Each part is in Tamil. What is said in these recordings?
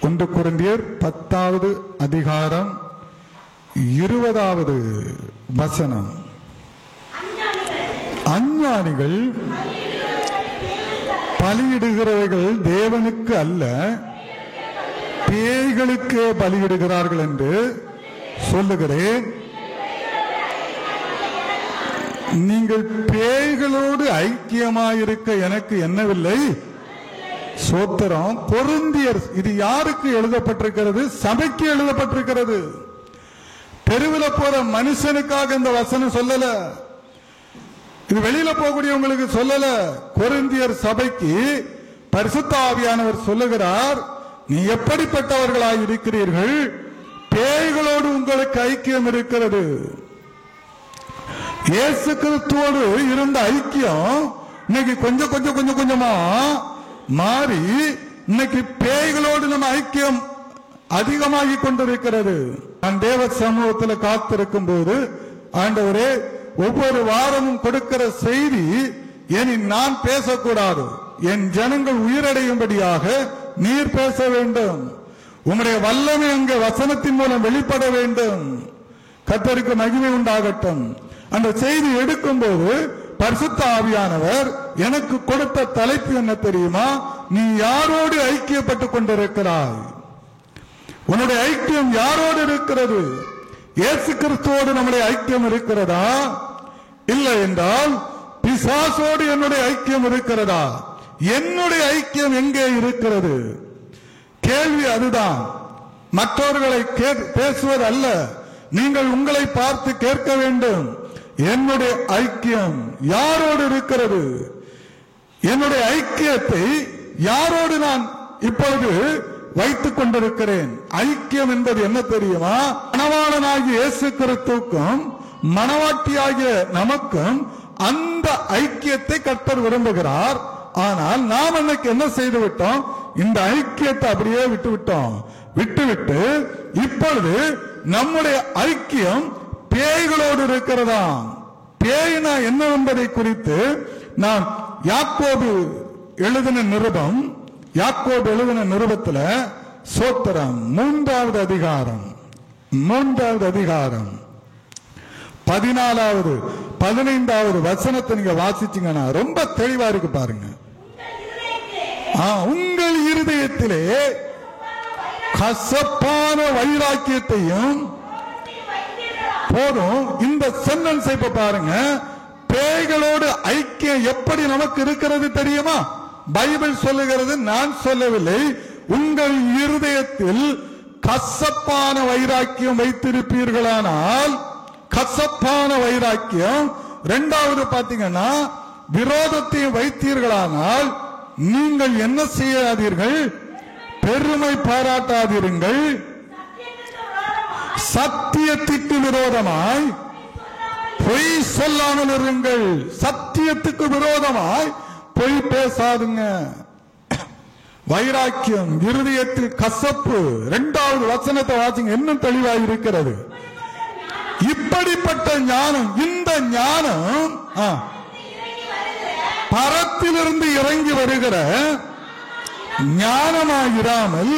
1 கொரிந்தியர் 10வது அதிகாரம் 20வது வசனம். அஞ்ஞானிகள் பலியிடுகிறவர்கள் தேவனுக்கு அல்ல பேய்களுக்கே பலியிடுகிறார்கள் என்று சொல்லுகிறேன். நீங்கள் பேய்களோடு ஐக்கியமாயிருக்க எனக்கு என்னவில்லை. சோத்திரம். கொரிந்தியர், இது யாருக்கு எழுதப்பட்டிருக்கிறது? சபைக்கு எழுதப்பட்டிருக்கிறது. தெருவில் போற மனுஷனுக்காக இந்த வசனம் சொல்லல, இது வெளியில போகக்கூடியவங்களுக்கு சொல்லல. கொரிந்தியர் சபைக்கு பரிசுத்த ஆவியானவர் சொல்லுகிறார், நீ எப்படிப்பட்டவர்களாய் இருக்கிறீர்கள்? பேய்களோடு உங்களுக்கு ஐக்கியம் இருக்கிறது. இயேசு கிறிஸ்துவோடு இருந்த ஐக்கியம் இன்னைக்கு கொஞ்சம் கொஞ்சமா மாறி இன்னைக்கு பேய்களோடு நம்ம ஐக்கியம் அதிகமாகி கொண்டிருக்கிறது. நான் தேவ சமூகத்தில் காத்திருக்கும் போது, ஆண்டவரே, ஒவ்வொரு வாரமும் கொடுக்கிற செய்தி இனி நான் பேசக்கூடாது, என் ஜனங்கள் உயிரடையும்படியாக நீர் பேச வேண்டும். உம்முடைய வல்லமை அங்கே வசனத்தின் மூலம் வெளிப்பட வேண்டும். கர்த்தருக்கு மகிமை உண்டாகட்டும். அந்த செய்தி எடுக்கும் போது பரிசுத்த ஆவியானவர் எனக்கு கொடுத்த தலைப்பு என்ன தெரியுமா? நீ யாரோடு ஐக்கியப்பட்டுக் கொண்டிருக்கிறாய்? உன்னுடைய ஐக்கியம் யாரோடு இருக்கிறது? இயேசு கிறிஸ்துவோடு நம்முடைய ஐக்கியம் இருக்கிறதா? இல்லை என்றால் பிசாசோடு என்னுடைய ஐக்கியம் இருக்கிறதா? என்னுடைய ஐக்கியம் எங்கே இருக்கிறது? கேள்வி அதுதான். மற்றவர்களை பேசுவது அல்ல, நீங்கள் உங்களை பார்த்து கேட்க வேண்டும். என்னுடைய ஐக்கியம் யாரோடு இருக்கிறது? என்னுடைய ஐக்கியத்தை யாரோடு நான் இப்பொழுது வைத்துக் கொண்டிருக்கிறேன்? ஐக்கியம் என்பது என்ன தெரியுமா? மணவாளனாகிய இயேசு கிறிஸ்துவுக்கும் மணவாட்டியாகிய நமக்கும் அந்த ஐக்கியத்தை கர்த்தர் விரும்புகிறார். ஆனால் நாம் அன்னைக்கு என்ன செய்து விட்டோம்? இந்த ஐக்கியத்தை அப்படியே விட்டுவிட்டு இப்பொழுது நம்முடைய ஐக்கியம் பேய்களோடு இருக்கிறதா? பேய்னா என்ன என்பதை குறித்து நான் யாக்கோபு எழுதின நிருபத்தில் சோத்திரம் 3வது அதிகாரம் 14வது 15வது வசனத்தை நீங்க வாசிச்சீங்கன்னா ரொம்ப தெளிவா இருக்கு பாருங்க. உங்கள் இருதயத்திலே கசப்பான வைராக்கியத்தையும் போதும். இந்த சென்டென்ஸ் இப்ப பாருங்க, பேய்களோடு ஐக்கியம் எப்படி நமக்கு இருக்கிறது தெரியுமா? பைபிள் சொல்லுகிறது, நான் சொல்லவில்லை. உங்கள் இருதயத்தில் கசப்பான வைராக்கியம் வைத்திருப்பீர்களானால், கசப்பான வைராக்கியம். இரண்டாவது பாத்தீங்கன்னா, விரோதத்தையும் வைத்தீர்களானால் நீங்கள் என்ன செய்யாதீர்கள்? பெருமை பாராட்டாதீர்கள். சத்தியத்திற்கு விரோதமாய் பொய் சொல்லாமல் இருங்கள். சத்தியத்துக்கு விரோதமாய் பொய் பேசாதுங்க. வைராக்கியம், இருதயத்தில் கசப்பு. 2வது வசனத்தை வாசிங்க, இன்னும் தெளிவாக இருக்கிறது. இப்படிப்பட்ட ஞானம், இந்த ஞானம் பரத்திலிருந்து இறங்கி வருகிற ஞானமாயிராமல்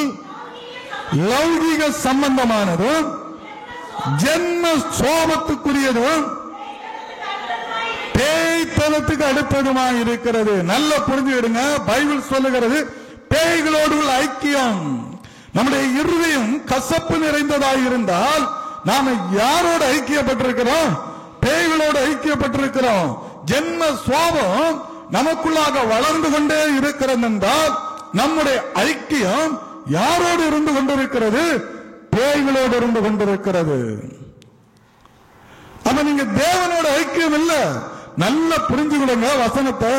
லௌகிக சம்பந்தமானதும் ஜென்ம சோபத்துக்குரியதும் பேய்த்தனத்துக்கு அடுத்ததுமாய் இருக்கிறது. நல்ல புரிஞ்சுக்கிடுங்க. பைபிள் சொல்லுகிறது பேய்களோடு உள்ள ஐக்கியம். நம்முடைய இருதயம் கசப்பு நிறைந்ததாக இருந்தால் நாம யாரோடு ஐக்கியப்பட்டிருக்கிறோம்? பேய்களோடு ஐக்கியப்பட்டிருக்கிறோம். ஜென்ம சோபம் நமக்குள்ளாக வளர்ந்து கொண்டே இருக்கிறது என்றால் நம்முடைய ஐக்கியம் யாரோடு இருந்து கொண்டிருக்கிறது? பேய்களோடு இருந்து கொண்டிருக்கிறது. அப்ப நீங்க தேவனோட ஐக்கியம் இல்ல. நல்லா புரிஞ்சுக்கிடுங்க வசனத்தை.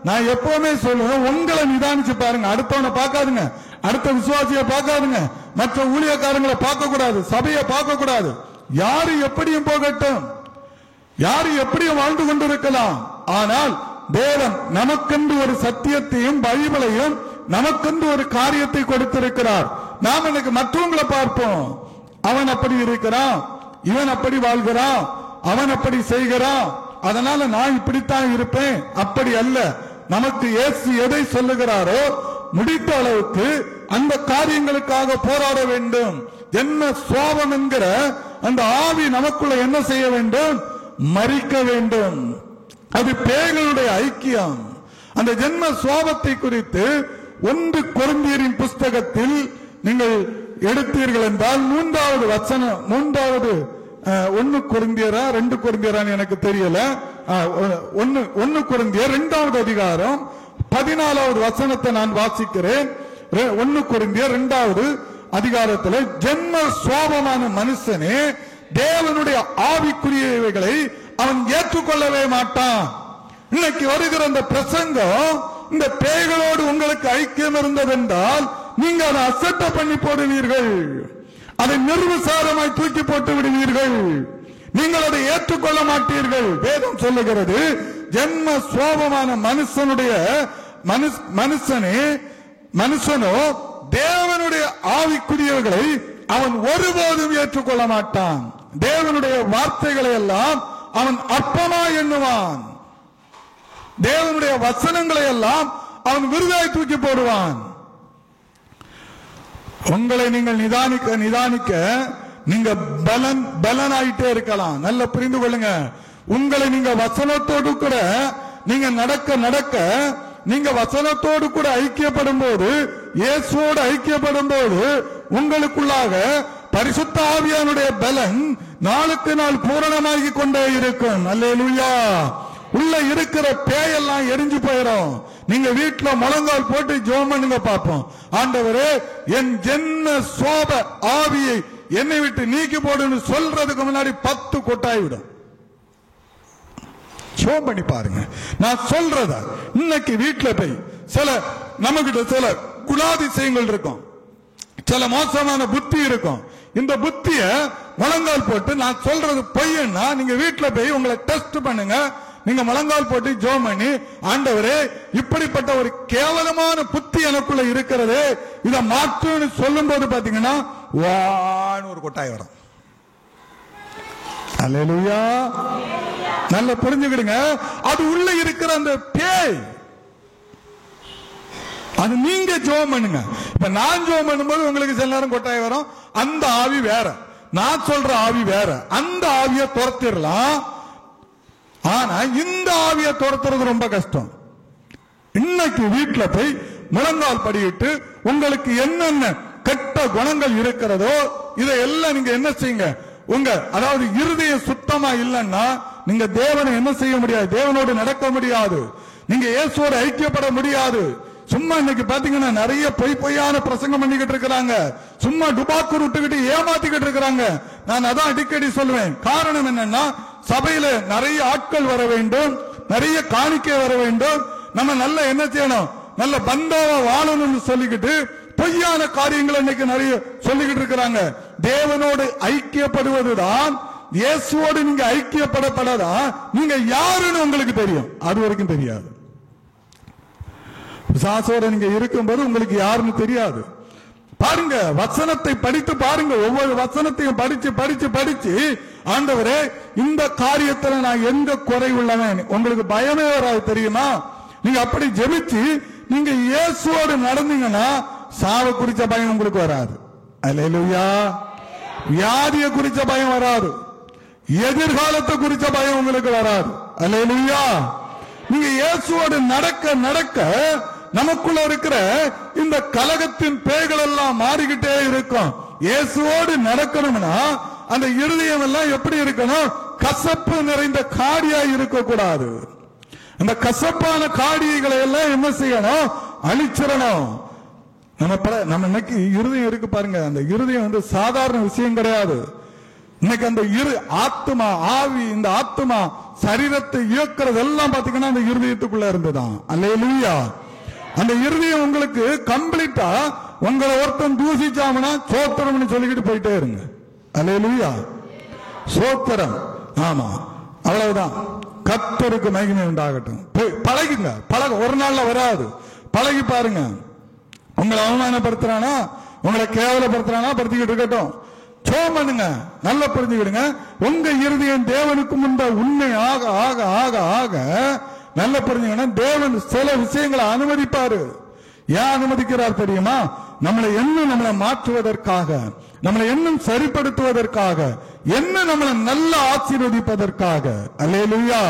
நான் எப்பவுமே சொல்லுவேன், உங்களை நிதானிச்சு பாருங்க. அடுத்தவனை பார்க்காதுங்க, அடுத்த விசுவாசியை பார்க்காதுங்க, மற்ற ஊழியக்காரங்களை பார்க்க கூடாது, சபையை பார்க்க கூடாது. யாரு எப்படியும் போகட்டும், யாரு எப்படியும் வாழ்ந்து கொண்டிருக்கலாம். ஆனால் தேவன் நமக்கென்று ஒரு சத்தியத்தையும் பைபிளையும் நமக்கென்று ஒரு காரியத்தை கொடுத்திருக்கிறார். நாம் எனக்கு மற்றவங்களை பார்ப்போம், அவன் அப்படி இருக்கிறான், இவன் அப்படி வாழ்கிறான், அவன் அப்படி செய்கிறான், அதனால நான் இப்படித்தான் இருப்பேன். அப்படி அல்ல. நமக்கு இயேசு எதை சொல்லுகிறாரோ முடித்த அளவுக்கு அந்த காரியங்களுக்காக போராட வேண்டும். ஜென்ம சுவாபம் என்கிற அந்த ஆவி நமக்குள்ள என்ன செய்ய வேண்டும்? மரிக்க வேண்டும். அது பேய்களுடைய ஐக்கியம். அந்த ஜென்ம சுவாபத்தை குறித்து 1 கொரிந்தியரின் புஸ்தகத்தில் நீங்கள் எடுத்தீர்கள் என்றால் 3வது வசனம், 1 கொரிந்தியரா 2 கொரிந்தியரான்னு எனக்கு தெரியல, 1 கொரிந்தியர் 2வது அதிகாரம் 14வது வசனத்தை நான் வாசிக்கிறேன். 1 கொரிந்தியர் 2வது அதிகாரத்தில், ஜென்ம சுவாபமான மனுஷனே தேவனுடைய ஆவிக்குரியவைகளை அவன் ஏற்றுக்கொள்ளவே மாட்டான். இன்னைக்கு வருகிற அந்த பிரசங்கம் இந்த பேய்களோடு உங்களுக்கு ஐக்கியம் இருந்ததென்றால் நீங்க அதை அசட்ட பண்ணி போடுவீர்கள், அதை நிர்விசாரமாய் தூக்கி போட்டு விடுவீர்கள், நீங்கள் அதை ஏற்றுக்கொள்ள மாட்டீர்கள். வேதம் சொல்லுகிறது, ஜென்ம சுவாபமான மனுஷனோ தேவனுடைய ஆவிக்குரியவர்களை அவன் ஒருபோதும் ஏற்றுக்கொள்ள மாட்டான். தேவனுடைய வார்த்தைகளை எல்லாம் அவன் அற்பமா எண்ணுவான். தேவனுடைய வசனங்களை எல்லாம் அவன் விருதாய் தூக்கி போடுவான். உங்களை நீங்கள் நிதானிக்க நீங்க பலனாயிட்டே இருக்கலாம். நல்ல புரிந்து கொள்ளுங்க. உங்களை நீங்க வசனத்தோடு கூட நீங்க நடக்க நீங்க வசனத்தோடு கூட ஐக்கியப்படும் போது, இயேசுவோடு ஐக்கியப்படும் போது உங்களுக்குள்ளாக பரிசுத்த ஆவியானுடைய பலன் நாளுக்கு நாள் பூரணமாகி கொண்டே இருக்கும். அல்லேலூயா. உள்ள இருக்கிற பேயெல்லாம் எரிஞ்சு போயிடும். நீங்க வீட்டுல முழங்கால் போட்டு ஜெபம் பண்ணுங்க பார்ப்போம். ஆண்டவரே, என் ஜென்ம சோப ஆவியை என்னை விட்டு நீக்கி போடுன்னு சொல்றதுக்கு முன்னாடி 10 கொட்டாய்விடும். ஜெபம் பண்ணி பாருங்க. நான் சொல்றத இன்னைக்கு வீட்டுல போய் நமக்கிட்ட சில குணாதிசயங்கள் இருக்கும், சில மோசமான புத்தி இருக்கும். இந்த புத்திய முழங்கால் போட்டு நான் சொல்றது பொய்யன்னா நீங்க வீட்டுல போய் உங்களை டெஸ்ட் பண்ணுங்க. நீங்க முழங்கால் போட்டு ஜெபம் பண்ணி, ஆண்டவரே இப்படிப்பட்ட ஒரு கேவலமான புத்தி எனக்குள்ள இருக்கிறது, இதை மாற்றுன்னு சொல்லும் போது பாத்தீங்கன்னா வான்னு ஒரு கொட்டாய் வரும். அல்லேலூயா. நல்ல புரிஞ்சுக்கிடுங்க. அது உள்ள இருக்கிற அந்த பேய், அது நீங்க ஜெபம் பண்ணுங்க. இப்ப நான் ஜெபம் பண்ணும்போது உங்களுக்கு சில நேரம் கொட்டாய் வரும். அந்த ஆவி வேற, நான் சொல்ற ஆவி வேற. அந்த ஆவியை துரத்திடலாம். ஆனா இந்த ஆவியை துரத்துறது ரொம்ப கஷ்டம். இன்னைக்கு வீட்டுல போய் முழங்கால் படியிட்டு உங்களுக்கு என்னென்ன கெட்ட குணங்கள் இருக்கிறதோ இதையெல்லாம் நீங்க என்ன செய்யுங்க. அதாவது இருதயம் சுத்தமா இல்லைன்னா நீங்க தேவனை என்ன செய்ய முடியாது, தேவனோடு நடக்க முடியாது, நீங்க இயேசுவோடு ஐக்கியப்பட முடியாது. சும்மா இன்னைக்கு பாத்தீங்கன்னா நிறைய பொய்யான பிரசங்கம் பண்ணிக்கிட்டு இருக்கிறாங்க. சும்மா டுபாக்கு விட்டுக்கிட்டு ஏமாத்திக்கிட்டு இருக்கிறாங்க. நான் அதான் அடிக்கடி சொல்லுவேன். காரணம் என்னன்னா, சபையில நிறைய ஆட்கள் வர வேண்டும், நிறைய காணிக்கை வர வேண்டும், நம்ம நல்ல என்ன செய்யணும், நல்ல பந்தாவா வாழணும்னு சொல்லிக்கிட்டு பொய்யான காரியங்களை இன்னைக்கு நிறைய சொல்லிக்கிட்டு இருக்கிறாங்க. தேவனோடு ஐக்கியப்படுவதுதான், இயேசுவோடு நீங்க ஐக்கியப்படப்படதான் நீங்க யாருன்னு உங்களுக்கு தெரியும். அது வரைக்கும் தெரியாது. பிசாசோட நீங்க இருக்கும்போது உங்களுக்கு யாருன்னு தெரியாது. பாருங்க, வசனத்தை படித்து பாருங்க. ஒவ்வொரு வசனத்தையும் படிச்சு ஆண்டவரே இந்த காரியத்துல நான் எங்க குறை உள்ளவன் உங்களுக்கு பயமே வராது தெரியுமா. நீங்க அப்படி ஜெபிச்சு நீங்க இயேசுவோடு நடந்தீங்கன்னா சாவை குறிச்ச பயம் உங்களுக்கு வராது. அல்லேலூயா. வியாதிய குறிச்ச பயம் வராது, எதிர்காலத்தை குறிச்ச பயம் உங்களுக்கு வராது. அல்லேலூயா. நீங்க இயேசுவோடு நடக்க நமக்குள்ள இருக்கிற இந்த கலகத்தின் பேய்கள் எல்லாம் மாறிக்கிட்டே இருக்கும். இயேசுவோடு நடக்கணும்னா அந்த இருதயம் எல்லாம் எப்படி இருக்கணும், கசப்பு நிறைந்த காடியா இருக்க கூடாது. அந்த கசப்பான காடிகளை எல்லாம் என்ன செய்யணும், அழிச்சிடணும். நம்ம இன்னைக்கு இருதயம் இருக்கு பாருங்க, அந்த இருதயம் சாதாரண விஷயம் கிடையாது. இன்னைக்கு அந்த ஆத்மா ஆவி, இந்த ஆத்மா சரீரத்தை இயக்குறது எல்லாம் பாத்தீங்கன்னா அந்த இருதயத்துக்குள்ள இருந்துதான். அல்லேலூயா. அந்த இருதயம் உங்களுக்கு கம்ப்ளீட்டா உங்களை ஒருத்தன் தூசிச்சாமனா சோத்திரம்னு சொல்லிக்கிட்டு போயிட்டே இருங்க. அல்லேலூயா. சோத்திரம். ஆமா, அவ்வளவுதான். கர்த்தருக்கு மகிமை உண்டாகட்டும். பழகுங்க. ஒரு நாள்ல வராது. பழகி பாருங்க. உங்களை அவமானப்படுத்துறானா, உங்களை கேவலப்படுத்துறானா, படுத்திக்கிட்டு இருக்கட்டும். ஜெபம் பண்ணுங்க. நல்லா புரிஞ்சுக்கிடுங்க. உங்க இருதயம் தேவனுக்கு முன்பு உண்மை ஆக ஆக ஆக ஆக நல்லா புரிஞ்சுக்கணும். தேவன் சில விஷயங்களை அனுமதிப்பாரு. ஏன் அனுமதிக்கிறார் தெரியுமா? நம்மளை நம்மளை மாற்றுவதற்காக, நம்மளை இன்னும் சரிப்படுத்துவதற்காக, நம்மளை நல்ல ஆசீர்வதிப்பதற்காக. அல்லேலூயா.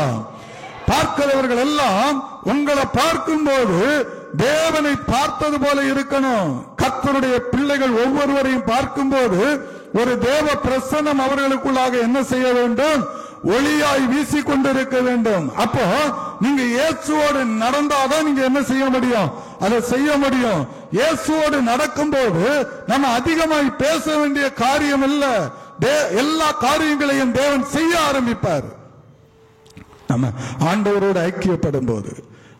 பார்க்கிறவர்கள் எல்லாம் உங்களை பார்க்கும்போது தேவனை பார்த்தது போல இருக்கணும். கர்த்தருடைய பிள்ளைகள் ஒவ்வொருவரையும் பார்க்கும்போது ஒரு தேவ பிரசன்னம் அவர்களுக்குள்ளாக என்ன செய்ய வேண்டும்? ஒளியாய் வீசிக்கொண்டிருக்க வேண்டும். அப்போ நீங்க இயேசுவோடு நடந்தாதான் நீங்க என்ன செய்ய முடியும்? அதை செய்ய முடியும். இயேசுவோடு நடக்கும்போது நம்ம அதிகமாய் பேச வேண்டிய காரியம் இல்ல. எல்லா காரியங்களையும் தேவன் செய்ய ஆரம்பிப்பார். நம்ம ஆண்டவரோடு ஐக்கியப்படும் போது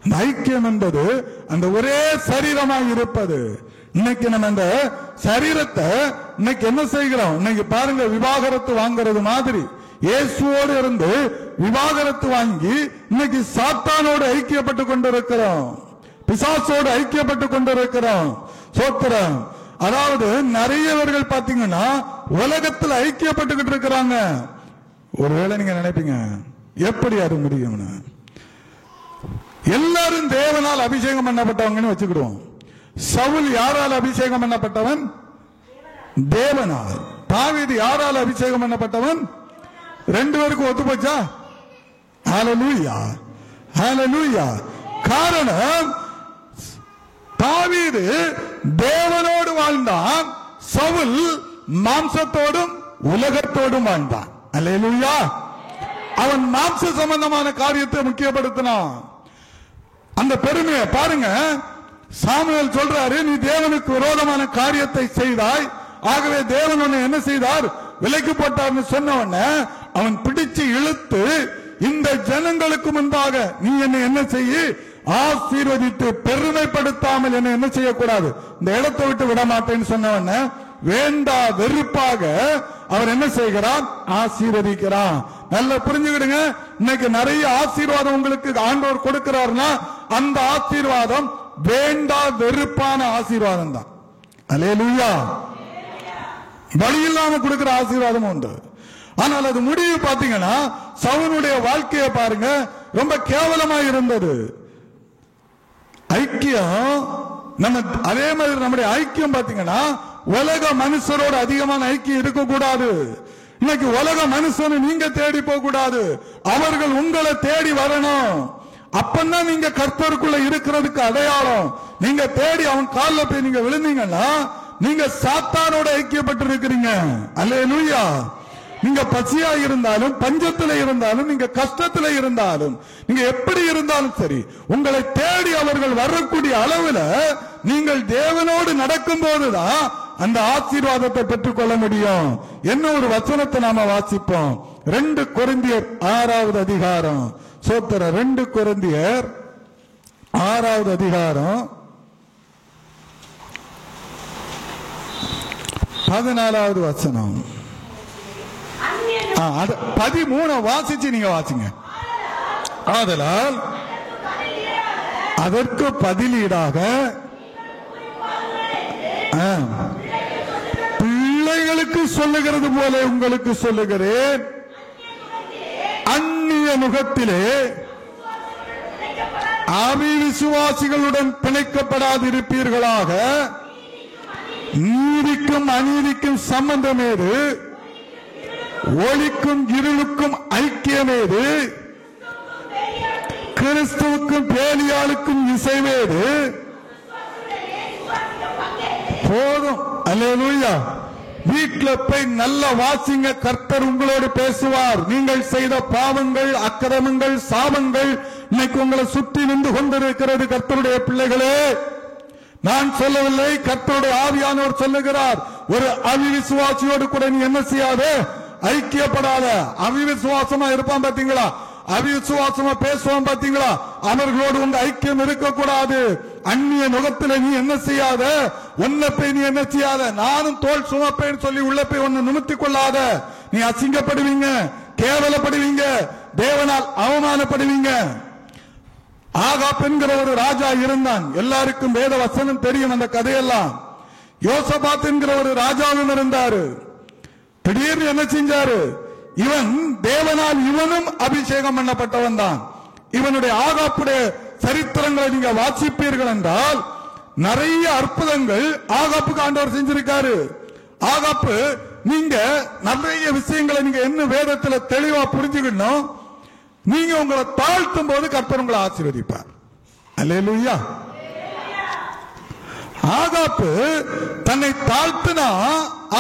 அந்த ஐக்கியம் என்பது அந்த ஒரே சரீரமாய் இருப்பது. இன்னைக்கு நம்ம அந்த சரீரத்தை இன்னைக்கு என்ன செய்கிறோம்? இன்னைக்கு பாருங்க, விவாகரத்து வாங்குறது மாதிரி இயேசுவோடு இருந்து விவாகரத்து வாங்கி இன்னைக்கு சாத்தானோடு ஐக்கியப்பட்டு கொண்டிருக்கிறோம், பிசாசோடு ஐக்கியப்பட்டு கொண்டிருக்கிறோம். சோத்திரம். அதாவது நிறையவர்கள் பாத்தீங்கன்னா உலகத்தில் ஐக்கியப்பட்டுக்கிட்டு இருக்கிறாங்க. ஒருவேளை நீங்க நினைப்பீங்க எப்படி அது முடியும்னு. எல்லாரும் தேவனால் அபிஷேகம் பண்ணப்பட்டவங்கன்னு வச்சுக்கிடுவோம். சவுல் யாரால் அபிஷேகம் பண்ணப்பட்டவன்? தேவனால். தாவீது யாரால் அபிஷேகம் பண்ணப்பட்டவன்? ரெண்டு பேருக்கும் ஒத்து போச்சா? ஹல்லேலூயா, ஹல்லேலூயா. காரணம், தாவீது தேவனோடு வாழ்ந்தான், சவுல் மாம்சத்தோடும் உலகத்தோடும் வாழ்ந்தான். ஹல்லேலூயா. அவன் மாம்ச சம்பந்தமான காரியத்தை முக்கியப்படுத்தினான். அந்த பெருமையை பாருங்க. சாமுவேல் சொல்றாரு, நீ தேவனுக்கு விரோதமான காரியத்தை செய்தாய், ஆகவே தேவன் உன்னை என்ன செய்தார்? விலைக்கு போட்டார்னு சொன்ன உடனே அவன் பிடிச்சு இழுத்து, இந்த ஜனங்களுக்கு முன்பாக நீ என்னை என்ன செய்ய? ஆசீர்வதித்து பெருமைப்படுத்தாமல் என்ன என்ன செய்யக்கூடாது? இந்த இடத்தை விட்டு விட மாட்டேன்னு சொன்ன உடனே வேண்டா வெறுப்பாக அவர் என்ன செய்கிறார்? ஆசீர்வதிக்கிறான். நல்லா புரிஞ்சுக்கிடுங்க. இன்னைக்கு நிறைய ஆசீர்வாதம் உங்களுக்கு ஆண்டவர் கொடுக்கிறார்னா அந்த ஆசீர்வாதம் வேண்டா வெறுப்பான ஆசீர்வாதம் தான். அல்லேலூயா. வழி இல்லாம கொடுக்கிற ஆசீர்வாதம் உண்டு. ஆனால் அது முடிவு பாத்தீங்கன்னா சவுலுடைய வாழ்க்கையை பாருங்க, ரொம்ப கேவலமா இருந்தது. ஐக்கியம் நம்ம அதே மாதிரி நம்முடைய ஐக்கியம் பாத்தீங்கன்னா உலக மனுஷரோட அதிகமான ஐக்கியம் இருக்கக்கூடாது. இன்னைக்கு உலக மனுஷனை நீங்க தேடி போக கூடாது, அவர்கள் உங்களை தேடி வரணும். அப்பதான் நீங்க கர்த்தருக்குள்ள இருக்கிறதுக்கு அடையாளம். நீங்க தேடி அவன் காலில் போய் நீங்க விழுந்தீங்கன்னா நீங்க சாத்தானோட ஐக்கியப்பட்டு இருக்கிறீங்க. அல்லேலூயா. நீங்க பசியா இருந்தாலும், பஞ்சத்துல இருந்தாலும், நீங்க கஷ்டத்துல இருந்தாலும், நீங்க எப்படி இருந்தாலும் சரி, உங்களை தேடி அவர்கள் வரக்கூடிய அளவுல நீங்கள் தேவனோடு நடக்கும் போதுதான் அந்த ஆசீர்வாதத்தை பெற்றுக் கொள்ள முடியும். என்ன ஒரு வசனத்தை நாம வாசிப்போம். 2 கொரிந்தியர் 6வது அதிகாரம். சோத்திர 2 கொரிந்தியர் 6வது அதிகாரம் 14வது வசனம். 13 வாசிச்சு நீங்க வாசிங்க. ஆதலால் அதற்கு பதிலீடாக பிள்ளைகளுக்கு சொல்லுகிறது போல உங்களுக்கு சொல்லுகிறேன், அந்நிய முகத்திலே அவிசுவாசிகளுடன் பிணைக்கப்படாதிருப்பீர்களாக. நீதிக்கும் அநீதிக்கும் சம்பந்தமேது, ஒளிக்கும் இருளுக்கும் ஐக்கியமேது, கிறிஸ்துவுக்கும் பேலியாளுக்கும் இசைவேது. போதும். அல்லேலூயா. வீட்டில் போய் நல்ல வாசிங்க, கர்த்தர் உங்களோடு பேசுவார். நீங்கள் செய்த பாவங்கள், அக்கிரமங்கள், சாபங்கள் இன்னைக்கு உங்களை சுற்றி நின்று கொண்டிருக்கிறது. கர்த்தருடைய பிள்ளைகளே, நான் சொல்லவில்லை, கர்த்தருடைய ஆவியானவர் சொல்லுகிறார். ஒரு அவிசுவாசியோடு கூட நீ என்ன செய்யாத? ஐக்கியப்படாத. அவிசுவாசமா இருப்பான் பாத்தீங்களா? அவிசுவாசமா பேசுவான் பாத்தீங்களா? அவர்களோடு உங்க ஐக்கியம் இருக்கக்கூடாது. அந்நிய நுகத்துல நீ என்ன செய்யாத? உன்னை போய் நீ என்ன செய்யாத? நானும் தோல் சுமப்பேன்னு சொல்லி உள்ள போய் ஒன்னு நிமித்தி கொள்ளாத. நீ அசிங்கப்படுவீங்க, கேவலப்படுவீங்க, தேவனால் அவமானப்படுவீங்க. ஆகாப் என்கிற ஒரு ராஜா இருந்தான். எல்லாருக்கும் வேத வசனம் தெரியும் அந்த கதையெல்லாம். யோசபாத் என்கிற ஒரு ராஜாவும் இருந்தாரு. திடீர்னு என்ன செஞ்சாரு? இவன் தேவனால் இவனும் அபிஷேகம் பண்ணப்பட்டவன் தான். இவனுடைய ஆகாப்புடைய சரித்திரங்களை நீங்க வாசிப்பீர்கள் என்றால் நிறைய அற்புதங்கள் ஆகாப்புக்கு ஆண்டவர் செஞ்சிருக்காரு. ஆகாப்பு நீங்க நிறைய விஷயங்களை நீங்க என்ன வேதத்துல தெளிவா புரிஞ்சுக்கணும். நீங்க உங்களை தாழ்த்தும் போது கர்த்தர் உங்களை ஆசீர்வதிப்பார். அல்லேலூயா. ஆகாப்பு தன்னை தாழ்த்தினா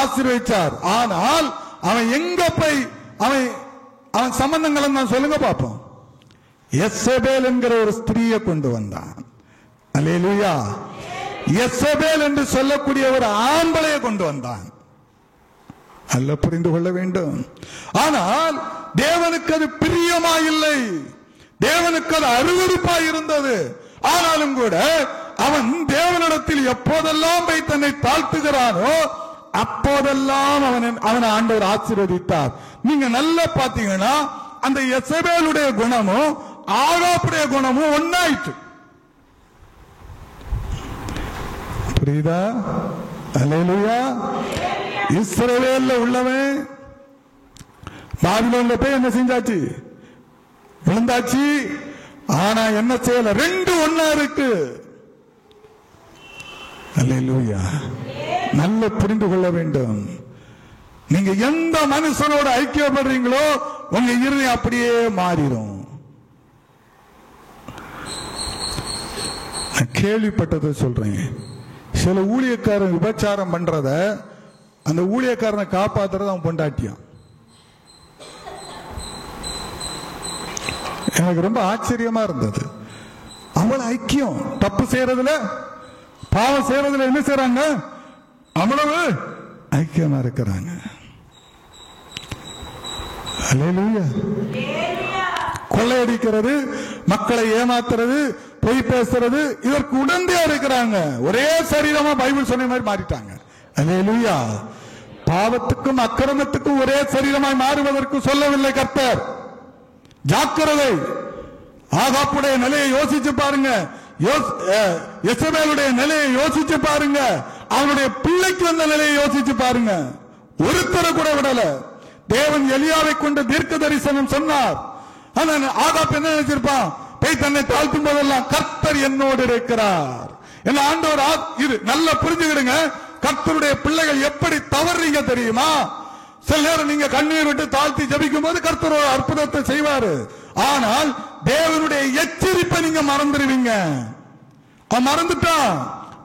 ஆசீர்வதிச்சார். ஆனால் அவன் எங்க போய் அவன் சம்பந்தங்களை நான் சொல்லுங்க பார்ப்போம். எசபேல் என்கிற ஒரு ஸ்திரீயை கொண்டு வந்தான். அல்லேலூயா. எசபேல் என்று சொல்லக்கூடிய ஒரு ஆம்பளையை கொண்டு வந்தான். அல்ல புரிந்து கொள்ள வேண்டும். ஆனால் தேவனுக்கு அது பிரியமாயில்லை. தேவனுக்கு அது அருவருப்பாய் இருந்தது. ஆனாலும் கூட அவன் தேவனிடத்தில் எப்போதெல்லாம் போய் தன்னை தாழ்த்துகிறானோ அப்போதெல்லாம் அவனை ஆண்டவர் ஆசீர்வதித்தார். நீங்க நல்லா பாத்தீங்கன்னா அந்த எசபேலுடைய குணமும் ஆகாப்புடைய குணமும் ஒன்னாயிற்று. புரியுதா? அல்லேலூயா. இஸ்ரவேல்ல உள்ளவன் பாபிலோன்ல போய் என்ன செஞ்சாச்சு? விழுந்தாச்சு. ஆனா என்ன செய்யல? ரெண்டு ஒன்னா இருக்கு. அல்லேலூயா. நல்ல புரிந்து கொள்ள வேண்டும். நீங்க எந்த மனுஷனோட ஐக்கியப்படுறீங்களோ உங்க இருதயம் அப்படியே மாறிடும். கேள்விப்பட்டதை சொல்றேன். சில ஊழியக்காரன் விபச்சாரம் பண்றத அந்த ஊழியக்காரனை காப்பாத்துறது அவன் பொண்டாட்டியான். எனக்கு ரொம்ப ஆச்சரியமா இருந்தது. அவள ஐக்கியம் தப்பு செய்யறதுல பாவம் செய்யறதுல என்ன செய்யறாங்க? அவ்வளவு ஐக்கியமா இருக்கிறாங்க. அல்லேலூயா. கொள்ளையடிக்கிறது, மக்களை ஏமாத்துறது, பொய் பேசுறது, இதற்கு உடந்தையா இருக்கிறாங்க. ஒரே சரீரமா பைபிள் சொன்ன மாதிரி மாறிட்டாங்க. அல்லேலூயா. பாவத்துக்கும் அக்கிரமத்துக்கும் ஒரே சரீரமாய் மாறுவதற்கு சொல்லவில்லை கர்த்தர். ஜாக்கிரதை. ஆகாப்புடைய நிலையை யோசிச்சு பாருங்க. எசபேலுடைய நிலையை யோசிச்சு பாருங்க. அவனுடைய பிள்ளைக்கு வந்த நிலையை யோசிச்சு பாருங்க. ஒருத்தரை கூட விடல. தேவன் எலியாவை கொண்டு தீர்க்க தரிசனம் சொன்னார். ஆகாப் என்ன நினைச்சிருப்பான்? போய் தன்னை தாழ்த்தும் போதெல்லாம் கர்த்தர் என்னோடு இருக்கிறார். என்ன ஆண்டவர் இது நல்லா புரிஞ்சுக்கிடுங்க. கர்த்தருடைய பிள்ளைகள் எப்படி தவறுறீங்க தெரியுமா? சில நேரம் நீங்க கண்ணீர் விட்டு தாழ்த்தி ஜபிக்கும் போது கர்த்தர் ஒரு அற்புதத்தை செய்வாரு. ஆனால் தேவனுடைய எச்சரிப்பை நீங்க மறந்துடுவீங்க. மறந்துட்டான்.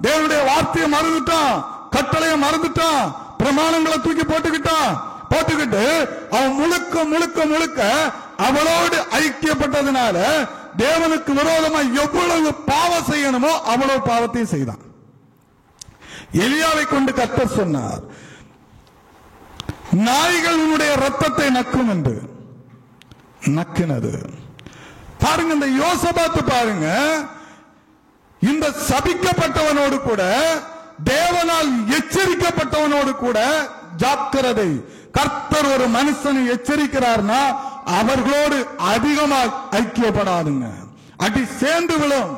தேவனுடைய வார்த்தையை மறந்துட்டான். கட்டளையை மறந்துட்டான். பிரமாணங்களை தூக்கி போட்டுக்கிட்டு அவன் முழுக்க முழுக்க முழுக்க அவளோடு ஐக்கியப்பட்டதுனால தேவனுக்கு விரோதமா எவ்வளவு பாவம் செய்யணுமோ அவ்வளவு பாவத்தையும் செய்தான். எலியாவை கொண்டு கர்த்தர் சொன்னார், நாய்கள் உன்னுடைய ரத்தத்தை நக்கும் என்று. நக்கினது. பாருங்க, இந்த யோசபாத்து பாருங்க, இந்த சபிக்கப்பட்டவனோடு கூட தேவனால் எச்சரிக்கப்பட்டவனோடு கூட ஜாக்கிரதை. கர்த்தர் ஒரு மனுஷனை எச்சரிக்கிறார்னா அவர்களோடு அதிகமாக ஐக்கியப்படாதுங்க. அடி சேர்ந்து விழும்.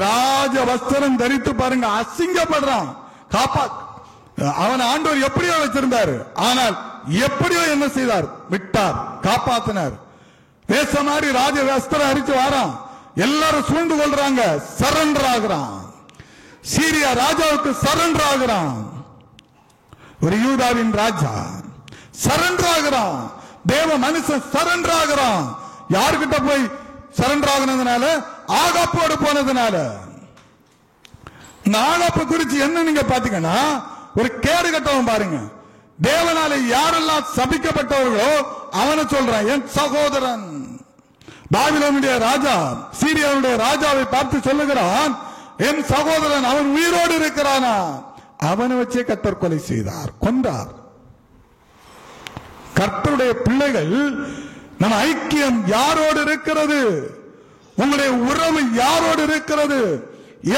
ராஜ வஸ்திரம் தரித்து பாருங்க, அசிங்கப்படுறான். அவன் ஆண்டவர் எப்படியோ வச்சிருந்தாரு. ஆனால் எப்படியோ என்ன செய்தார்? விட்டார், காப்பாத்தினார். பேச மாதிரி ராஜ வஸ்திரம் அரிச்சு வாரான். எல்லாரும் சூழ்ந்து கொள்றாங்க. சரண்டர் ஆகிறான். சீரியா ராஜாவுக்கு சரண்டர் ஆகிறான். ஒரு யூதாவின் ராஜா சரண்டர் ஆகிறான். தேவ மனுஷன் சரண்டர் ஆகிறான். யாருக்கிட்ட போய் சரண்டர் ஆகினதுனால? ஆகாப்போடு போனதுனால. இந்த ஆகாப்பு குறிச்சு என்ன நீங்க பாத்தீங்கன்னா, ஒரு கேடு கட்டவன் பாருங்க. தேவனால யாரெல்லாம் சபிக்கப்பட்டவர்களோ அவனை சொல்றான் என் சகோதரன். பாபிலோனுடைய ராஜா சீரியாவுடைய ராஜாவை பார்த்து சொல்லுகிறான், என் சகோதரன் அவன் உயிரோடு இருக்கிறானா? அவனை வச்சே கர்த்தர் கொலை செய்தார், கொன்றார். கர்த்தருடைய பிள்ளைகள், நம்ம ஐக்கியம் யாரோடு இருக்கிறது? உங்களுடைய உறவு யாரோடு இருக்கிறது?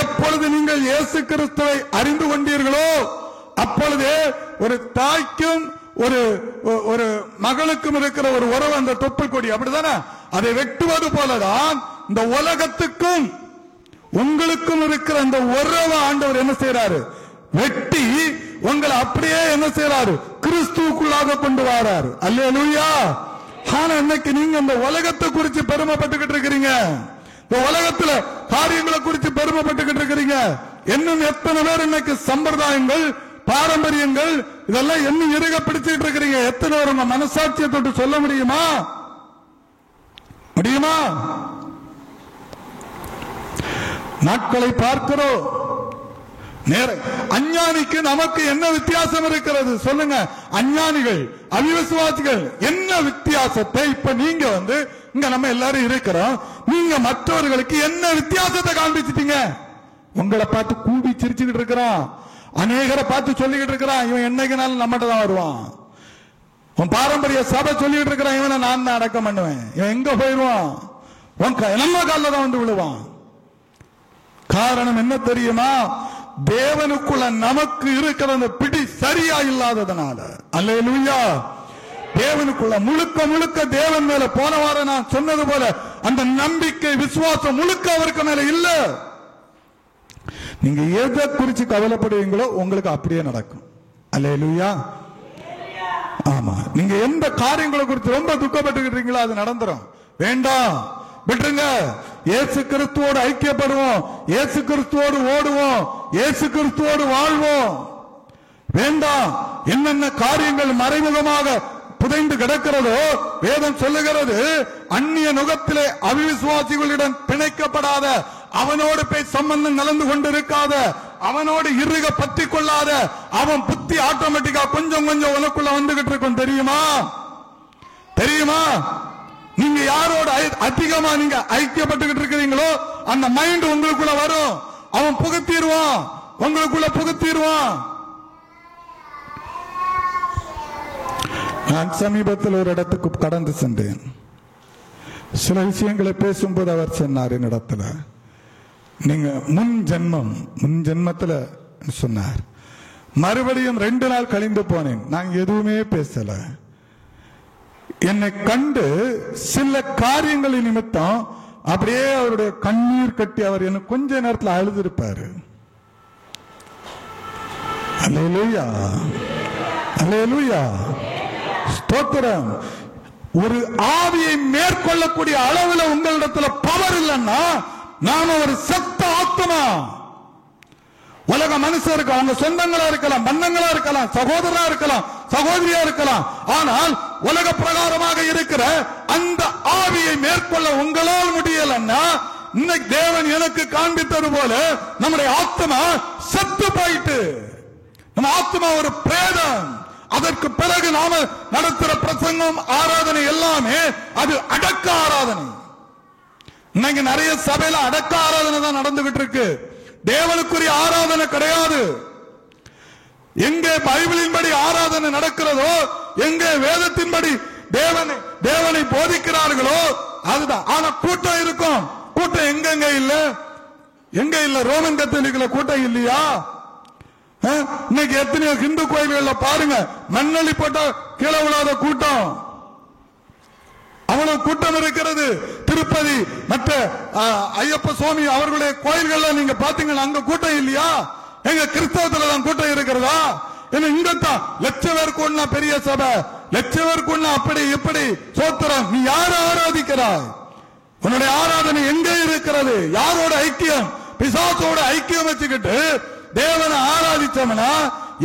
எப்பொழுது நீங்கள் இயேசு கிறிஸ்துவை அறிந்து கொண்டீர்களோ அப்பொழுதே ஒரு தாய்க்கும் ஒரு மகளுக்கும் இருக்கிற ஒரு உறவு அந்த தொப்புள் கொடி, அப்படிதானே? அதை வெட்டுவது போலதான் இந்த உலகத்துக்கும் உங்களுக்கும் இருக்கிற அந்த உறவு ஆண்டவர் என்ன செய்யறாரு? வெட்டி உங்களை அப்படியே என்ன செய்யறாரு? கிறிஸ்துவுக்குள்ளாக கொண்டு வராரு. அல்லேலூயா. ஆனா இன்னைக்கு நீங்க இந்த உலகத்தை குறித்து பெருமைப்பட்டுக்கிட்டு இருக்கிறீங்க. இந்த உலகத்துல காரியங்களை குறித்து பெருமைப்பட்டுக்கிட்டு இருக்கிறீங்க. இன்னும் எத்தனை பேர் இன்னைக்கு சம்பிரதாயங்கள், பாரம்பரியங்கள் இதெல்லாம் இன்னும் இறுக பிடிச்சிட்டு இருக்கிறீங்க? எத்தனை பேர் உங்க மனசாட்சியை தொட்டு சொல்ல முடியுமா? முடியுமா? நாட்களை பார்க்கிறோம். அஞ்ஞானிக்கு நமக்கு என்ன வித்தியாசம் இருக்கிறது சொல்லுங்க? அஞ்ஞானிகள், அவிசுவாசிகள் என்ன வித்தியாசத்தை இப்ப நீங்க இங்க நம்ம எல்லாரும் இருக்கிறோம், நீங்க மற்றவர்களுக்கு என்ன வித்தியாசத்தை காண்பிச்சிட்டீங்க? உங்களை பார்த்து கூடி சிரிச்சுக்கிட்டு இருக்கிறான், அநேகரை பார்த்து சொல்லிக்கிட்டு இருக்கிறான், இவன் என்னைக்குனாலும் நம்மகிட்ட தான் வருவான். உன் பாரம்பரிய சபை சொல்லிட்டு இருக்கிறான், இவனை நான் தான் அடக்கம் பண்ணுவேன், இவன் எங்க போயிடுவான், நம்ம காலில் தான் விழுவான். காரணம் என்ன தெரியுமா? தேவனுக்குள்ள நமக்கு இருக்கிற அந்த பிடி சரியா இல்லாததனால. அல்லேலூயா. தேவனுக்குள்ள முழுக்க முழுக்க தேவன் மேல போன வாரம் நான் சொன்னது போல அந்த நம்பிக்கை, விசுவாசம் முழுக்க அவருக்கு மேல இல்ல. நீங்க எதை குறிச்சு கவலைப்படுவீங்களோ உங்களுக்கு அப்படியே நடக்கும். அல்லேலூயா. ஆமா, நீங்க எந்த காரியங்களை குறித்து ரொம்ப துக்கப்பட்டுக்கிறீங்களோ அது நடந்துரும். வேண்டாம், விட்டுருங்க. இயேசு கிறிஸ்துவோடு ஐக்கியப்படுவோம், இயேசு கிறிஸ்துவோடு ஓடுவோம், இயேசு கிறிஸ்துவோடு வாழ்வோம். வேண்டாம், என்னென்ன காரியங்கள் மறைமுகமாக புதைந்து கிடக்கிறதோ வேதம் சொல்லுகிறது, அந்நிய நுகத்திலே அவிசுவாசிகளிடம் பிணைக்கப்படாத, அவனோடு போய் சம்பந்தம் கலந்து கொண்டிருக்காத, அவனோடு இறுக பற்றி கொள்ளாத, அவன் புத்தி ஆட்டோமேட்டிக்கா கொஞ்சம் கொஞ்சம் உனக்குள்ள வந்துகிட்டு இருக்கும். தெரியுமா? தெரியுமா? நீங்க யாரோட அதிகமா நீங்க ஐக்கியப்பட்டுக்கிட்டு இருக்கிறீங்களோ அந்த மைண்ட் உங்களுக்குள்ள வரும். அவன் புகுத்திடுவான், உங்களுக்குள்ள புகுத்திடுவான். நான் சமீபத்தில் ஒரு இடத்துக்கு கடந்து சென்றேன். சில விஷயங்களை பேசும்போது அவர் சொன்னார் என்னிடத்துல, நீங்க முன் ஜென்மத்துல சொன்னார். மறுபடியும் 2 நாள் கழிந்து போனேன், நான் எதுவுமே பேசல. என்னை கண்டு சில காரியங்களின் நிமித்தம் அப்படியே அவருடைய கண்ணீர் கட்டி அவர் என்ன கொஞ்ச நேரத்தில் அழுதிருப்பாரு. அல்லேலூயா, அல்லேலூயா, ஸ்தோத்திரம். ஒரு ஆவியை மேற்கொள்ளக்கூடிய அளவில் உங்களிடத்துல பவர் இல்லைன்னா நாம ஒரு சத்த ஆத்மா. உலக மனுஷருக்கு அவங்க சொந்தங்களா இருக்கலாம், பந்தங்களா இருக்கலாம், சகோதரா இருக்கலாம், சகோதரியா இருக்கலாம். ஆனால் உலக பிரகாரமாக இருக்கிற அந்த ஆவியை மேற்கொள்ள உங்களால் முடியலன்னா, இன்னைக்கு தேவன் எனக்கு காண்பித்தது போல நம்முடைய ஆத்மா செத்து போயிட்டு, நம்ம ஆத்மா ஒரு பிரேதம். அதற்கு பிறகு நாம நடத்துற பிரசங்கம், ஆராதனை எல்லாமே அது அடக்க ஆராதனை. இன்னைக்கு நிறைய சபையில அடக்க ஆராதனை தான் நடந்துகிட்டு இருக்கு. தேவனுக்குரிய ஆராதனை கிடையாது. எங்கே பைபிளின்படி ஆராதனை நடக்கிறதோ, எங்கே வேதத்தின்படி தேவனை போதிக்கிறார்களோ அதுதான். ஆனா கூட்டம் இருக்கும். கூட்டம் எங்க இல்ல? எங்க இல்ல? ரோமன் கத்தோலிக்கல கூட்டம் இல்லையா? இன்னைக்கு எத்தனையோ இந்து கோயில்கள்ல பாருங்க, மண்ணலி போட்ட கீழே விழாத கூட்டம், அவ்வளவு கூட்டம் இருக்கிறது. திருப்பதி மற்ற ஐயப்ப சுவாமி அவர்களுடைய கோயில்கள்ல நீங்க பாத்தீங்கன்னா அங்க கூட்டம் இல்லையா? எங்க கிறிஸ்தவத்துல தான் கூட்டம் இருக்கிறதா? என்ன இங்கத்தான் லட்சம் பேர் கூடனா பெரிய சபை, லட்சம் பேர் கூடனா அப்படி இப்படி. சோத்திரம். நீ யார ஆராதிக்கிறாய்? உன்னுடைய ஆராதனை எங்க இருக்கிறது? யாரோட ஐக்கியம்? பிசாசோட ஐக்கியம் வச்சுக்கிட்டு தேவனை ஆராதிச்சோம்னா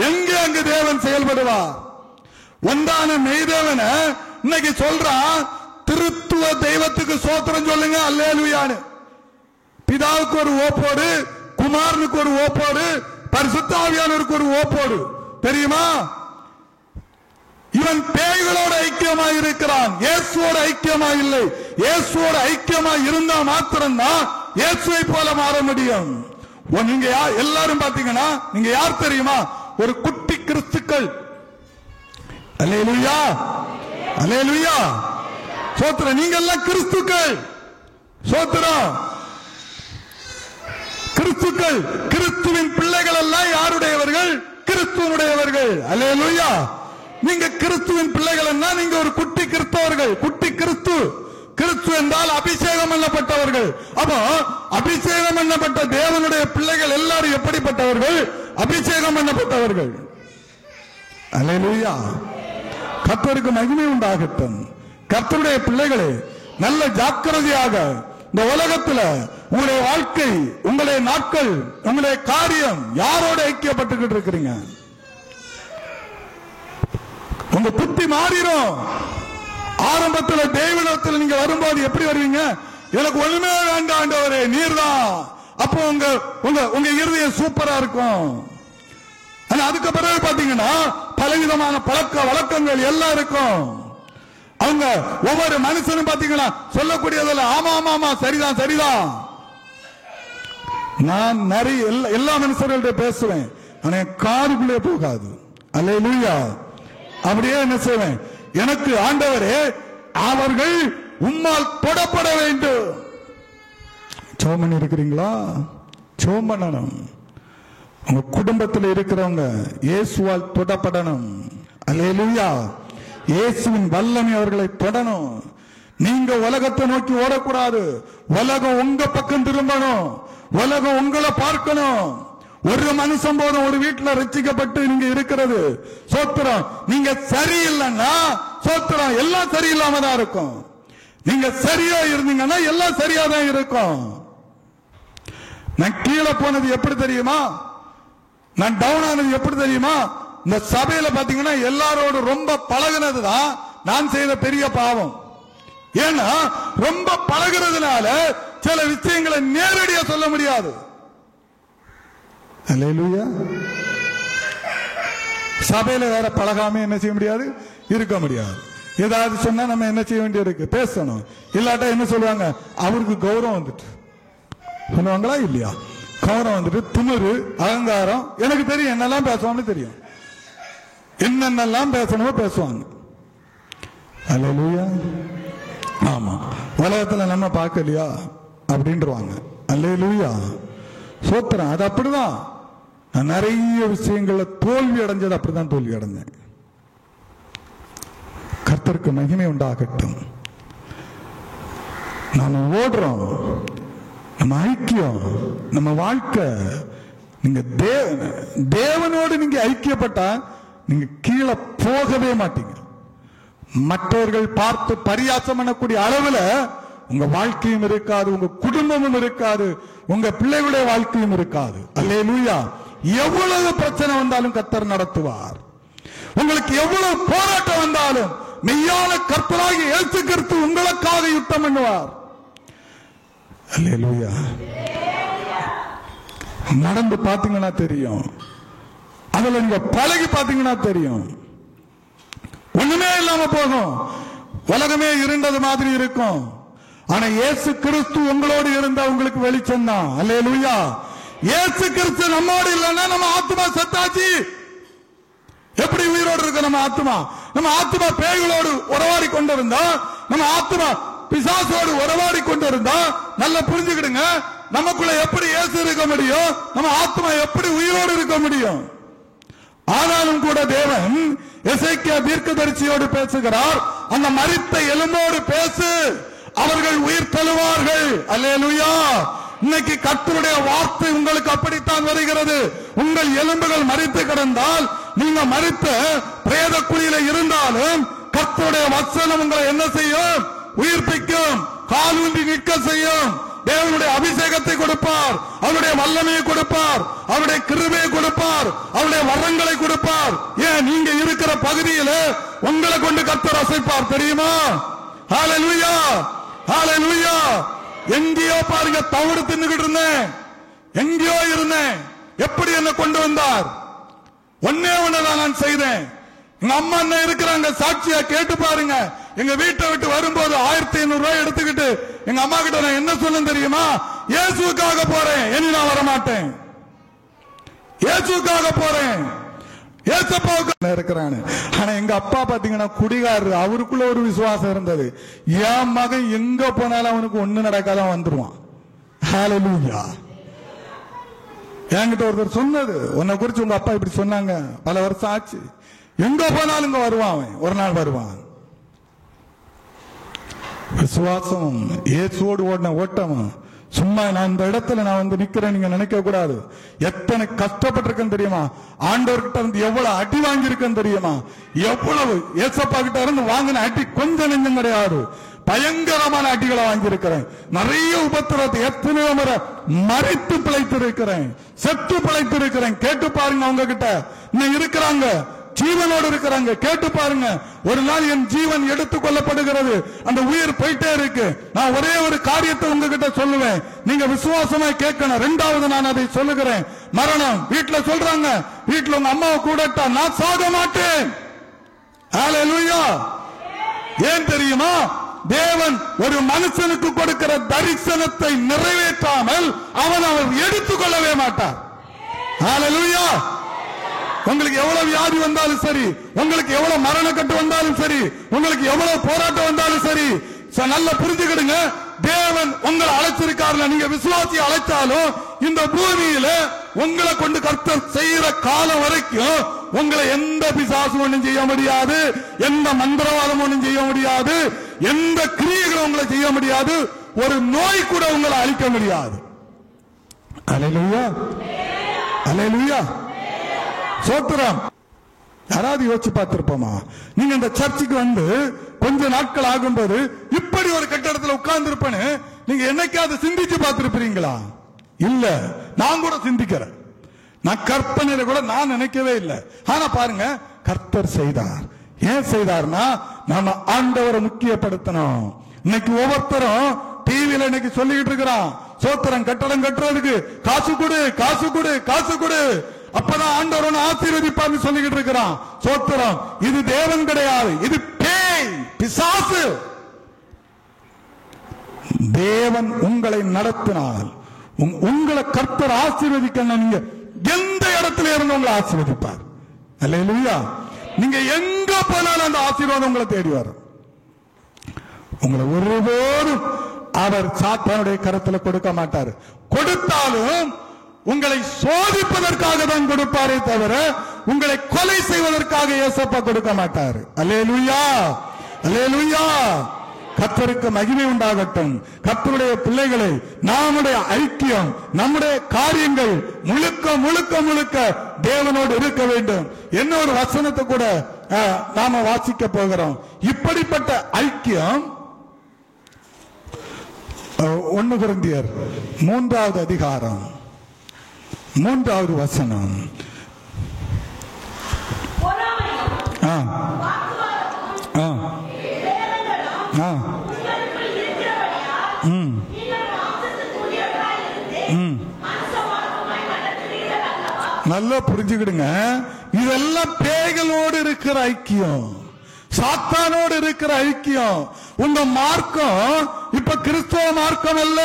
எங்க அங்கு தேவன் செயல்படுவார்? ஒன்றான மெய்தேவனை இன்னைக்கு சொல்றான், திருத்துவ தெய்வத்துக்கு சோத்திரம் சொல்லுங்க அல்லேலூயான்னு. பிதாவுக்கு ஒரு ஓப்போடு, குமாரனுக்கு ஒரு ஓப்போடு, பரிசுத்த ஆவியானவருக்கு ஒரு ஓப்போடு. தெரியுமா? இவன் பேய்களோட ஐக்கியமா இருக்கிறான், இயேசுவோட ஐக்கியமா இல்லை. இயேசுவோட ஐக்கியமா இருந்தா மாத்திரம்தான் இயேசுவை போல மாற முடியும். நீங்க எல்லாரும் பாத்தீங்கன்னா நீங்க யார் தெரியுமா? ஒரு குட்டி கிறிஸ்துக்கள். அல்லேலூயா, அல்லேலூயா, சோத்திரம். நீங்க எல்லாம் கிறிஸ்துக்கள். சோத்திரம். கிறிஸ்துக்கள், கிறிஸ்துவின் பிள்ளைகள் எல்லாம் யாருடையவர்கள்? கிறிஸ்துவனுடையவர்கள். அல்லேலூயா. நீங்க கிறிஸ்துவின் பிள்ளைகள், நீங்க ஒரு குட்டி கிறிஸ்தவர்கள், குட்டி கிறிஸ்து. கிறிஸ்து என்றால் அபிஷேகம் பண்ணப்பட்டவர்கள். அப்போ அபிஷேகம் பண்ணப்பட்ட தேவனுடைய பிள்ளைகள் எல்லாரும் எப்படிப்பட்டவர்கள்? அபிஷேகம் பண்ணப்பட்டவர்கள். அல்லேலூயா. கர்த்தருக்கு மகிமை உண்டாகட்டும். கர்த்தருடைய பிள்ளைகளே, நல்ல ஜாக்கிரதையாக இந்த உலகத்துல உங்களுடைய வாழ்க்கை, உங்களுடைய நாட்கள், உங்களுடைய காரியம் யாரோட ஐக்கியப்பட்டுக்கிட்டு இருக்கிறீங்க? உங்க புத்தி மாறிடும். ஆரம்பத்தில் தேவனிடத்தில் நீங்க வரும்போது எப்படி வருவீங்க? எனக்கு ஒண்ணுமே வேண்டாம் ஆண்டவரே, நீர்தான். அப்போ உங்க உங்க உங்க இருதயம் சூப்பரா இருக்கும். ஆனா அதுக்கு பிறகு பாத்தீங்கன்னா பலவிதமான பழக்க வழக்கங்கள் எல்லாம் இருக்கும். அவங்க ஒவ்வொரு மனுஷனும் பாத்தீங்கன்னா சொல்லக்கூடியதில்ல, ஆமா ஆமா ஆமா சரிதான் சரிதான். நான் நிறைய எல்லா மனுஷர்கள்ட்ட பேசுவேன், ஆனா காதுக்குள்ளே போகாது. அல்லேலூயா. அப்படியே என்ன செய்வேன்? எனக்கு ஆண்டவரே அவர்கள் உம்மால் தொடப்பட வேண்டும். சோமன் இருக்கிறீங்களா? சோமனனும் உங்க குடும்பத்தில் இருக்கிறவங்க இயேசுவால் தொடப்படணும். அல்லேலூயா. இயேசுவின் வல்லமை அவர்களை தொடணும். நீங்க உலகத்தை நோக்கி ஓடக்கூடாது. உலகம் உங்க பக்கம் திரும்பணும். உலகம் உங்களை பார்க்கணும். ஒரு மனுஷன் போதும் ஒரு வீட்டில் ரட்சிக்கப்பட்டு நீங்க இருக்கிறது. சோத்திரம். நீங்க சரியில்லைன்னா சோத்திரம் எல்லாம் சரியில்லாம தான் இருக்கும். நீங்க சரியா இருந்தீங்கன்னா எல்லாம் சரியா தான் இருக்கும். நான் கீழே போனது எப்படி தெரியுமா? நான் டவுன் ஆனது எப்படி தெரியுமா? இந்த சபையில பாத்தீங்கன்னா எல்லாரோடு ரொம்ப பழகினதுதான் நான் செய்த பெரிய பாவம். ஏன்னா ரொம்ப பழகிறதுனால சில விஷயங்களை நேரடியா சொல்ல முடியாது. அல்லேலூயா. சபையில வேற பழகாம என்ன செய்ய முடியாது? இருக்க முடியாது. ஏதாவது சொன்னா நம்ம என்ன செய்ய வேண்டியிருக்கு? பேசணும். இல்லாட்டா என்ன சொல்லுவாங்க? அவருக்கு கௌரவம் வந்துட்டு சொல்லுவாங்களா இல்லையா? கௌரவம் வந்துட்டு திமிரு, அகங்காரம். எனக்கு தெரியும் என்னெல்லாம் பேசுவான்னு தெரியும். என்னென்னலாம் பேசணுமோ பேசுவாங்க. அல்லேலூயா. ஆமா, உலகத்துல நம்ம பார்க்கலையா அப்படின்றாங்க. அல்லேலூயா. சோத்திரம். அது அப்படிதான். நான் நிறைய விஷயங்கள்ல தோல்வி அடைஞ்சது அப்படிதான் தோல்வி அடைஞ்சேன். கர்த்தருக்கு மகிமை உண்டாகட்டும். நாம ஓடுறோம், நம்ம ஐக்கியம், நம்ம வாழ்க்கை. நீங்க தேவனோடு நீங்க ஐக்கியப்பட்டா நீங்க கீழே போகவே மாட்டீங்க. மற்றவர்கள் பார்த்து பரியாசம் பண்ணக்கூடிய அளவுல உங்க வாழ்க்கையும் இருக்காது, உங்க குடும்பமும் இருக்காது, உங்க பிள்ளைகளுடைய வாழ்க்கையும் இருக்காது. அல்லேலூயா. எவ்வளவு பிரச்சனை வந்தாலும் கர்த்தர் நடத்துவார். உங்களுக்கு எவ்வளவு போராட்டம் வந்தாலும் மெய்யான கர்த்தராகிய இயேசு கிறிஸ்து உங்களுக்காக யுத்தம் பண்ணுவார். அல்லேலூயா. நடந்து பாத்தீங்கன்னா தெரியும். அதுல நீங்க பழகி பாத்தீங்கன்னா தெரியும். ஒண்ணுமே இல்லாம போகும். உலகமே இருண்டது மாதிரி இருக்கும். ஆனா இயேசு கிறிஸ்து உங்களோடு இருந்தா உங்களுக்கு வெளிச்சம் தான். அல்லேலூயா. இயேசு கிறிஸ்து நம்மோடு இல்லைன்னா நம்ம ஆத்மா செத்தாச்சு. எப்படி உயிரோடு இருக்க நம்ம ஆத்மா? நம்ம ஆத்மா பேய்களோடு உறவாடி கொண்டிருந்தா, நம்ம ஆத்மா பிசாசோடு உறவாடி கொண்டிருந்தா, நல்லா புரிஞ்சுக்கிடுங்க, நமக்குள்ள எப்படி இயேசு இருக்க முடியும்? நம்ம ஆத்மா எப்படி உயிரோடு இருக்க முடியும்? ஆனாலும் கூட தேவன் எசேக்கியா தீர்க்கதரிசியோடு பேசுகிறார். அந்த மரித்த எலும்போடு பேசு, அவர்கள் உயிர் தழுவார்கள். அல்லேலூயா. இன்னைக்கு கர்த்தருடைய வார்த்தை உங்களுக்கு அப்படித்தான் வருகிறது. உங்கள் எலும்புகள் மரித்து கிடந்தால், நீங்க மரித்த பிரேத குழியில இருந்தாலும் கர்த்தருடைய வசனம் உங்களை என்ன செய்யும்? உயிர்ப்பிக்கும், காலூன்றி நிற்க செய்யும். தேவனுடைய அபிஷேகத்தை கொடுப்பார், அவருடைய வல்லமையை கொடுப்பார், அவருடைய கிருபையை கொடுப்பார், அவருடைய வரங்களை கொடுப்பார். ஏன் நீங்க இருக்கிற பகுதியில் உங்களை கொண்டு கர்த்தர் அசைப்பார் தெரியுமா? ஹல்லேலூயா. ஹல்லேலூயா. எங்கேயோ பாருங்க தவிடு தின்னுகிட்டு இருந்தேன், எங்கேயோ இருந்தேன். எப்படி என்ன கொண்டு வந்தார்? ஒன்னே ஒண்ணுதான் நான் செய்தேன். எங்க அம்மா என்ன இருக்கிறாங்க, சாட்சியா கேட்டு பாருங்க. எங்க வீட்டை விட்டு வரும்போது 1500 ரூபாய் எடுத்துக்கிட்டு எங்க அம்மா கிட்ட நான் என்ன சொல்ல தெரியுமா? இயேசுக்காக போறேன், இனி நான் வரமாட்டேன். இயேசுக்காக போறேன், ஏசப்பாவுக்கு இருக்கிறான்னு. ஆனா எங்க அப்பா பாத்தீங்கன்னா குடிகாரரு. அவருக்குள்ள ஒரு விசுவாசம் இருந்தது. என் மகன் எங்க போனாலும் அவனுக்கு ஒண்ணு நடக்காதான் வந்துருவான். ஹல்லேலூயா. என்கிட்ட ஒருத்தர் சொன்னது, உன்னை குறிச்சு உங்க அப்பா இப்படி சொன்னாங்க, பல வருஷம் ஆச்சு. எங்க போனாலும் இங்க வருவான், அவன் ஒரு நாள் வருவான். விசுவாசம் இயேசுவோடு ஓடின ஓட்டம் சும்மா நான் இந்த இடத்துல நான் வந்து நிக்கிறேன் நீங்க நினைக்க கூடாது. எத்தனை கஷ்டப்பட்டிருக்கேன் தெரியுமா? ஆண்டவர்கிட்ட இருந்து எவ்வளவு அடி வாங்கி இருக்கேன் தெரியுமா? எவ்வளவு ஏசப்பா கிட்ட இருந்து வாங்கின அடி கொஞ்சம் நெஞ்சம் கிடையாது. பயங்கரமான அடிகளை வாங்கியிருக்கிறேன். நிறைய உபத்திரத்தை எத்தனையோ முறை மறித்து பிழைத்திருக்கிறேன், செத்து பிழைத்திருக்கிறேன். கேட்டு பாருங்க, அவங்க கிட்ட இன்னும் இருக்கிறாங்க, ஜீவனோடு இருக்கிறாங்க. கேட்டு பாருங்க. ஒரு நாள் என் ஜீவன் எடுத்துக் கொள்ளப்படுகிறது, அந்த உயிர் போயிட்டே இருக்கு. நான் ஒரே ஒரு காரியத்தை உங்ககிட்ட சொல்லுவேன், நீங்க விசுவாசமா கேட்கணும். இரண்டாவது நான் அதை சொல்லுகிறேன். மரணம் வீட்டுல சொல்றாங்க, வீட்டுல உங்க அம்மாவை கூடட்டா நான் சாக மாட்டேன். ஹல்லேலூயா. ஏன் தெரியுமா? தேவன் ஒரு மனுஷனுக்கு கொடுக்கிற தரிசனத்தை நிறைவேற்றாமல் அவர் எடுத்துக்கொள்ளவே மாட்டார். ஹல்லேலூயா. உங்களுக்கு எவ்வளவு வியாதி வந்தாலும் சரி, உங்களுக்கு எவ்வளவு மரண கட்டு வந்தாலும் சரி, உங்களுக்கு எவ்வளவு போராட்டம் வந்தாலும் சரி, நல்ல புரிஞ்சுக்கிடுங்க. தேவன் உங்களை அழைச்சிருக்காருல, நீங்க விசுவாசியை அழைச்சாலும் இந்த பூமியில உங்களை கொண்டு கர்த்தர் செய்யற காலம் வரைக்கும் உங்களை எந்த பிசாசும் ஒன்றும் செய்ய முடியாது, எந்த மந்திரவாதம் ஒன்றும் செய்ய முடியாது, எந்த கிரியைகளும் உங்களை செய்ய முடியாது, ஒரு நோய் கூட உங்களை அழிக்க முடியாது. அல்லேலூயா, அல்லேலூயா. சோத்திரம். யாராவது யோசிச்சு பார்த்திருப்போமா? நீங்க இந்த சர்ச்சுக்கு வந்து கொஞ்ச நாட்கள் ஆகும்போது இப்படி ஒரு கட்டடத்தில் உட்கார்ந்து இருப்பேன்னு நீங்க என்னைக்காவது சிந்திச்சு பார்த்திருப்பீங்களா? இல்ல. நான் கூட சிந்திக்கிறேன், நான் கற்பனையில கூட நான் நினைக்கவே இல்லை. ஆனா பாருங்க, கர்த்தர் செய்தார். ஏன் செய்தார்னா, நாம ஆண்டவரை முக்கியப்படுத்தணும். இன்னைக்கு ஒவ்வொருத்தரும் டிவியில இன்னைக்கு சொல்லிக்கிட்டு இருக்கிறான், சோத்திரம், கட்டடம் கட்டுறதுக்கு காசு கொடு, காசு கொடு, காசு கொடு, அப்பதான் ஆண்டவர் ஆசீர்வதிப்பார்னு சொல்லிக்கிட்டு இருக்கிறான். சோத்திரம். இது தேவன் கிடையாது, இது பேய், பிசாசு. தேவன் உங்களை நடத்தினால் உங்களை கர்த்தர் ஆசீர்வதிக்கணும். நீங்க எந்த இடத்துல இருந்து உங்களை ஆசீர்வதிப்பார். அல்லேலூயா. நீங்க எங்க போனாலும் அந்த ஆசீர்வாதம் உங்களை தேடி வரும். உங்களை ஒருபோதும் அவர் சாத்தானுடைய கரத்தில் கொடுக்க மாட்டார். கொடுத்தாலும் உங்களை சோதிப்பதற்காக தான் கொடுப்பாரே தவிர உங்களை கொலை செய்வதற்காக இயேசப்பா கொடுக்க மாட்டார். அல்லேலூயா, அல்லேலூயா. கர்த்தருக்கு மகிமை உண்டாகட்டும். கர்த்தருடைய பிள்ளைகளை நம்முடைய ஐக்கியம், நம்முடைய காரியங்கள் முழுக்க முழுக்க முழுக்க தேவனோடு இருக்க வேண்டும். என்ன ஒரு வசனத்தை கூட நாம வாசிக்க போகிறோம். இப்படிப்பட்ட ஐக்கியம் 1 கொரிந்தியர் 3வது அதிகாரம் 3வது வசனம். நல்லா புரிஞ்சுக்கிடுங்க. இதெல்லாம் பேய்களோடு இருக்கிற ஐக்கியம், சாத்தானோடு இருக்கிற ஐக்கியம். உங்க மார்க்கம் இப்ப கிறிஸ்தவ மார்க்கம் அல்ல,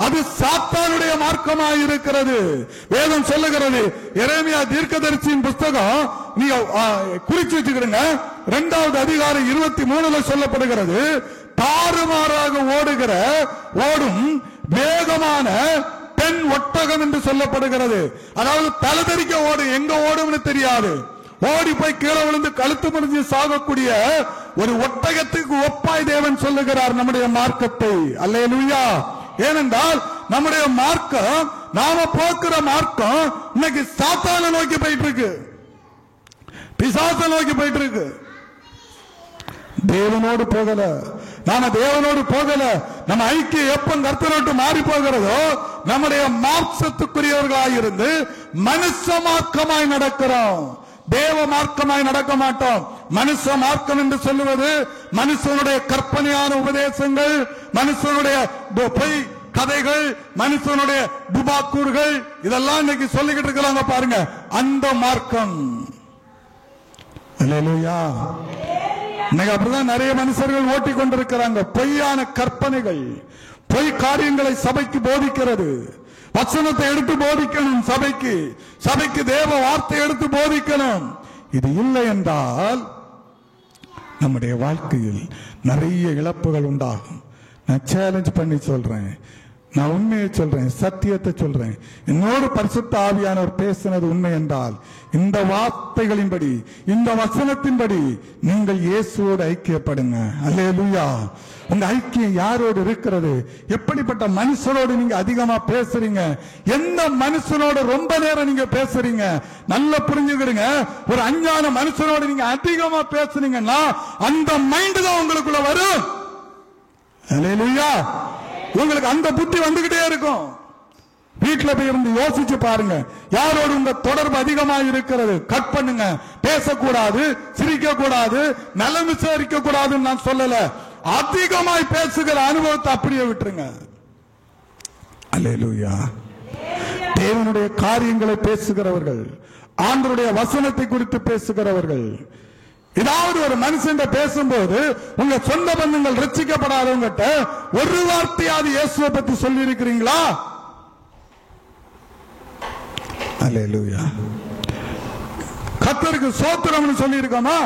அது சாத்தானுடைய மார்க்கமாக இருக்கிறது. வேதம் சொல்லுகிறது, எரேமியா தீர்க்கதரிசியின் புஸ்தகம் நீங்க குறிச்சு வச்சுக்கிடுங்க, 2வது அதிகாரம் 23 சொல்லப்படுகிறது, தாறுமாறாக ஓடும் வேகமான பெண் ஒட்டகம் என்று சொல்லப்படுகிறது. அதாவது தலதரிக்க ஓடும், எங்க ஓடும்னு தெரியாது, ஓடி போய் கீழே விழுந்து கழுத்து முறிஞ்சு சாகக்கூடிய ஒரு ஒட்டகத்துக்கு ஒப்பாய் தேவன் சொல்லுகிறார் நம்முடைய மார்க்கத்தை. அல்லேலூயா. ஏனென்றால் நம்முடைய மார்க்கம், நாம போக்குற மார்க்கம் இன்னைக்கு சாத்தானை நோக்கி போயிட்டு இருக்கு, பிசாசை நோக்கி போயிட்டு இருக்கு. தேவனோடு போகல, நாம தேவனோடு போகல. நம்ம ஐக்கியம் எப்ப கர்த்தரோட்டு மாறி போகிறதோ நம்முடைய மார்க்கத்துக்குரியவர்களாக இருந்து மனுஷ மார்க்கமாய் நடக்கிறோம், தேவ மார்க்கமாய் நடக்க மாட்டோம். மனுஷ மார்க்கம் என்று சொல்லுவது மனுஷனுடைய கற்பனையான உபதேசங்கள், மனுஷனுடைய பொய் கதைகள், மனுஷனுடைய துபாக்கூறுகள், இதெல்லாம் இன்னைக்கு சொல்லிக்கிட்டு இருக்கிறாங்க பாருங்க, அந்த மார்க்கம். அல்லேலூயா. இன்னைக்கு அப்படிதான் நிறைய மனுஷர்கள் ஓட்டி கொண்டிருக்கிறாங்க. பொய்யான கற்பனைகள், பொய் காரியங்களை சபைக்கு போதிக்கிறது. வசனத்தை எடுத்து போதிக்கணும் சபைக்கு, சபைக்கு தேவ வார்த்தை எடுத்து போதிக்கணும். இது இல்லை என்றால் நம்முடைய வாழ்க்கையில் நிறைய இழப்புகள் உண்டாகும். நான் சேலஞ்ச் பண்ணி சொல்றேன், நான் உண்மையை சொல்றேன், சத்தியத்தை சொல்றேன். என்னோடு பரிசுத்த ஆவியானவர் பேசினது உண்மை என்றால் இந்த வார்த்தைகளின்படி, இந்த வசனத்தின்படி நீங்கள் இயேசுவோடு ஐக்கியப்படுங்க. அல்லேலூயா. உங்க ஐக்கியம் யாரோடு இருக்கிறது? எப்படிப்பட்ட மனுஷனோடு நீங்க அதிகமா பேசுறீங்க? எந்த மனுஷனோடு ரொம்ப நேரம் நீங்க பேசுறீங்க? நல்லா புரிஞ்சுக்கிடுங்க. ஒரு அஞ்ஞான மனுஷனோடு நீங்க அதிகமா பேசுறீங்கன்னா அந்த மைண்ட் தான் உங்களுக்குள்ள வரும். அல்லேலூயா. உங்களுக்கு அந்த புத்தி வந்துகிட்டே இருக்கும். வீட்டில் போய் இருந்து யோசிச்சு பாருங்க, யாரோடு உங்க தொடர்பு அதிகமாக இருக்கிறது. கட் பண்ணுங்க. பேசக்கூடாது, சிரிக்க கூடாது, நலம் விசாரிக்க கூடாதுன்னு நான் சொல்லல. அதிகமாய் பேசுகிற அனுபவத்தை அப்படியே விட்டுருங்க. அல்லேலூயா. தேவனுடைய காரியங்களை பேசுகிறவர்கள், ஆண்டவருடைய வசனத்தை குறித்து பேசுகிறவர்கள், ஏதாவது ஒரு மனுஷன் பேசும்போது உங்க சொந்த பந்தங்கள் ரட்சிக்கப்படாதவங்கிட்ட ஒரு வார்த்தையாவது இயேசுவை பத்தி சொல்லி இருக்கிறீங்களா? அல்லேலூயா. கர்த்தருக்கு ஸ்தோத்திரம்னு சொல்லி இருக்கோமா?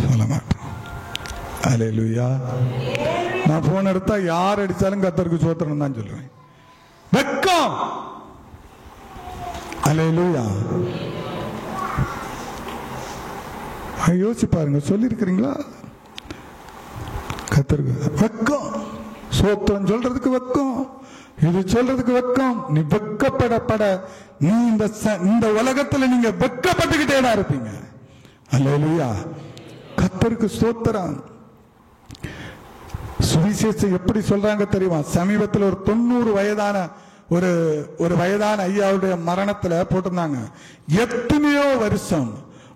சொல்ல மாட்டோம். அல்லேலூயா. நான் போன் எடுத்தா யார் அடிச்சாலும் கர்த்தருக்கு ஸ்தோத்திரம் தான் சொல்லுவேன். வெட்கம். அல்லேலூயா. யோசிச்சு பாருங்க, சொல்லி இருக்கிறீங்களா? கர்த்தருக்கு வெட்கம். ஸ்தோத்திரம் சொல்றதுக்கு வெட்கம், இது சொல்றதுக்கு வெட்கம். நீ வெட்கப்பட நீ இந்த உலகத்துல நீங்க வெட்கப்பட்டுக்கிட்டே தான் இருப்பீங்க. அல்லேலூயா. கர்த்தருக்கு ஸ்தோத்திரம். சுவிசேஷம் எப்படி சொல்றாங்க தெரியுமா? சமீபத்தில் ஒரு 90 வயதான ஒரு வயதான ஐயாவுடைய மரணத்துல போட்டிருந்தாங்க. எத்தனையோ வருஷம்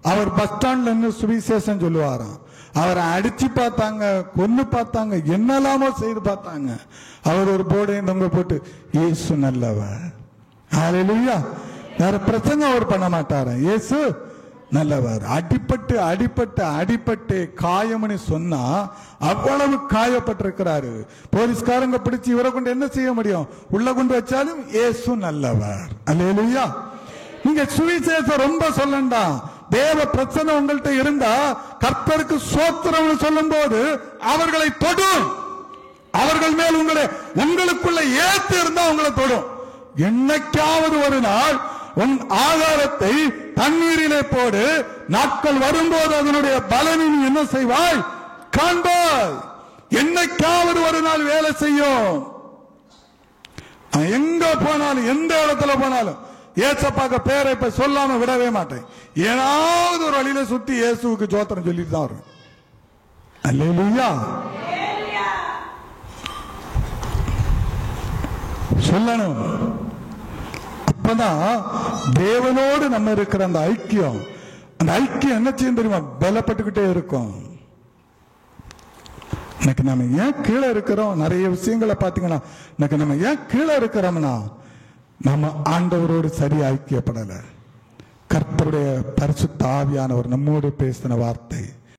அவர் பஸ் ஸ்டாண்ட்ல இருந்து சுவிசேஷம் சொல்லுவாராம். அவரை அடிச்சு பார்த்தாங்க, கொன்னு பார்த்தாங்க, என்னெல்லாமோ செய்து பார்த்தாங்க. அவர் ஒரு போர்டையும் தொங்க போட்டு இயேசு நல்லவர். அல்லேலூயா. வேற பிரசங்கம் அவர் பண்ண மாட்டாரு. இயேசு நல்லவர். அடிபட்டு அடிபட்டு அடிபட்டு காயம்னு சொன்னா அவ்வளவு காயப்பட்டிருக்கிறாரு. போலீஸ்காரங்க பிடிச்சு இவரை கொண்டு என்ன செய்ய முடியும்? உள்ள கொண்டு வச்சாலும் இயேசு நல்லவர். அல்லேலூயா. நீங்க சுவிசேஷம் ரொம்ப சொல்லண்டா. தேவ பிரச்சனை உங்கள்கிட்ட இருந்தா கர்த்தருக்கு ஸ்தோத்திரம் சொல்லும் போது அவர்களை தொடும். அவர்கள் மேல் உங்களுக்குள்ள ஏத்து இருந்தா உங்களை தொடும். என்னைக்காவது ஒரு நாள் உன் ஆகாரத்தை தண்ணீரிலே போடு, நாட்கள் வரும்போது அதனுடைய பலனை நீ என்ன செய்வாய்? காண்பாய். என்னைக்காவது ஒரு நாள் வேலை செய்யும். எங்க போனாலும் எந்த இடத்துல போனாலும் ஏசப்பாக்க பேரை இப்ப சொல்லாம விடவே மாட்டேன். ஏதாவது ஒரு வழியில சுத்தி இயேசுவுக்கு ஸ்தோத்திரம் சொல்லிட்டு தான் வரும். அல்லேலூயா. சொல்லணும். அப்பதான் தேவனோடு நம்ம இருக்கிற அந்த ஐக்கியம் என்ன செய்யும் தெரியுமா? பலப்பட்டுக்கிட்டே இருக்கும். இன்னைக்கு நம்ம ஏன் கீழே இருக்கிறோம்? நிறைய விஷயங்களை பாத்தீங்கன்னா இன்னைக்கு நம்ம ஏன் கீழே இருக்கிறோம்னா நம்ம ஆண்டவரோடு சரியா ஐக்கியப்படல. கர்த்தருடைய பரிசுத்த ஆவியானவர் நம்மோடு பேசின வார்த்தை